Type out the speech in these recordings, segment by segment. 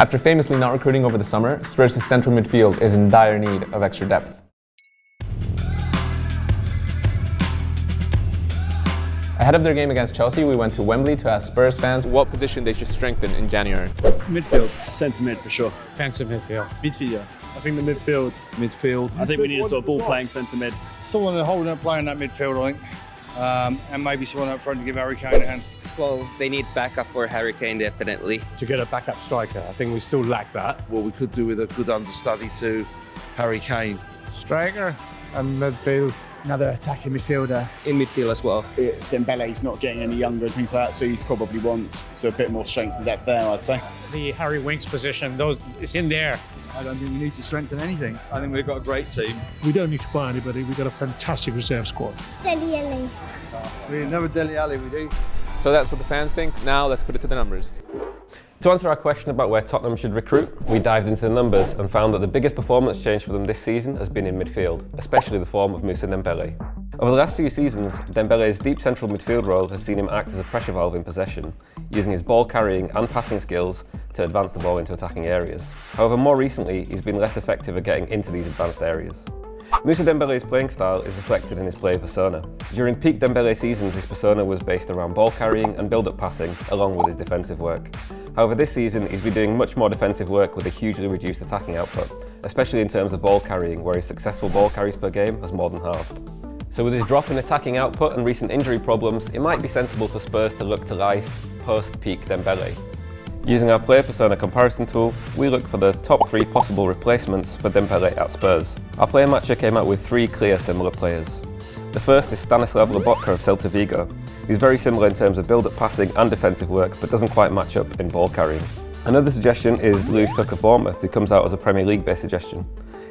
After famously not recruiting over the summer, Spurs' central midfield is in dire need of extra depth. Ahead of their game against Chelsea, we went to Wembley to ask Spurs fans what position they should strengthen in January. Midfield, centre mid for sure. Defensive midfield. Midfielder. I think the midfield's midfield. I think we need a sort of ball-playing centre mid. Someone holding up playing that midfield, I think. And maybe someone up front to give Harry Kane a hand. Well, they need backup for Harry Kane, definitely. To get a backup striker, I think we still lack that. Well, we could do with a good understudy to Harry Kane. Striker and midfield. Another attacking midfielder. In midfield as well. Dembele's not getting any younger and things like that, so you probably want a bit more strength and depth there, I'd say. The Harry Winks position, it's in there. I don't think we need to strengthen anything. I think we've got a great team. We don't need to buy anybody. We've got a fantastic reserve squad. Dele Alli. We never Dele Alli, we do. So that's what the fans think. Now let's put it to the numbers. To answer our question about where Tottenham should recruit, we dived into the numbers and found that the biggest performance change for them this season has been in midfield, especially the form of Moussa Dembele. Over the last few seasons, Dembele's deep central midfield role has seen him act as a pressure valve in possession, using his ball carrying and passing skills to advance the ball into attacking areas. However, more recently, he's been less effective at getting into these advanced areas. Moussa Dembele's playing style is reflected in his player persona. During peak Dembele seasons, his persona was based around ball carrying and build-up passing, along with his defensive work. However, this season, he's been doing much more defensive work with a hugely reduced attacking output, especially in terms of ball carrying, where his successful ball carries per game has more than halved. So with his drop in attacking output and recent injury problems, it might be sensible for Spurs to look to life post-peak Dembele. Using our player persona comparison tool, we look for the top 3 possible replacements for Dembele at Spurs. Our player matcher came out with 3 clear similar players. The first is Stanislav Lobotka of Celta Vigo. He's very similar in terms of build-up passing and defensive work, but doesn't quite match up in ball carrying. Another suggestion is Lewis Cook of Bournemouth, who comes out as a Premier League-based suggestion.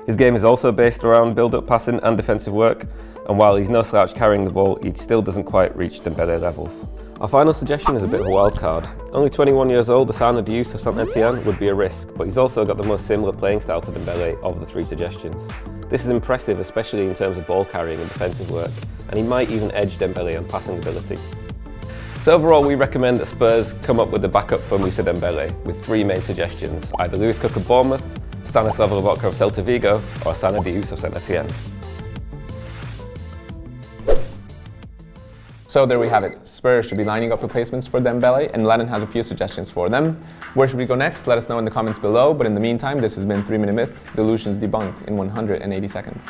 His game is also based around build-up passing and defensive work, and while he's no slouch carrying the ball, he still doesn't quite reach Dembele levels. Our final suggestion is a bit of a wild card. Only 21 years old, the Sana Diouf of Saint Etienne would be a risk, but he's also got the most similar playing style to Dembele of the 3 suggestions. This is impressive, especially in terms of ball carrying and defensive work, and he might even edge Dembele on passing ability. So overall, we recommend that Spurs come up with a backup for Moussa Dembele with 3 main suggestions, either Lewis Cook of Bournemouth, Stanislav Lobotka of Celta Vigo, or Sana Diouf of Saint Etienne. So there we have it. Spurs should be lining up replacements for Dembele, and Lennon has a few suggestions for them. Where should we go next? Let us know in the comments below, but in the meantime, this has been 3 Minute Myths, delusions debunked in 180 seconds.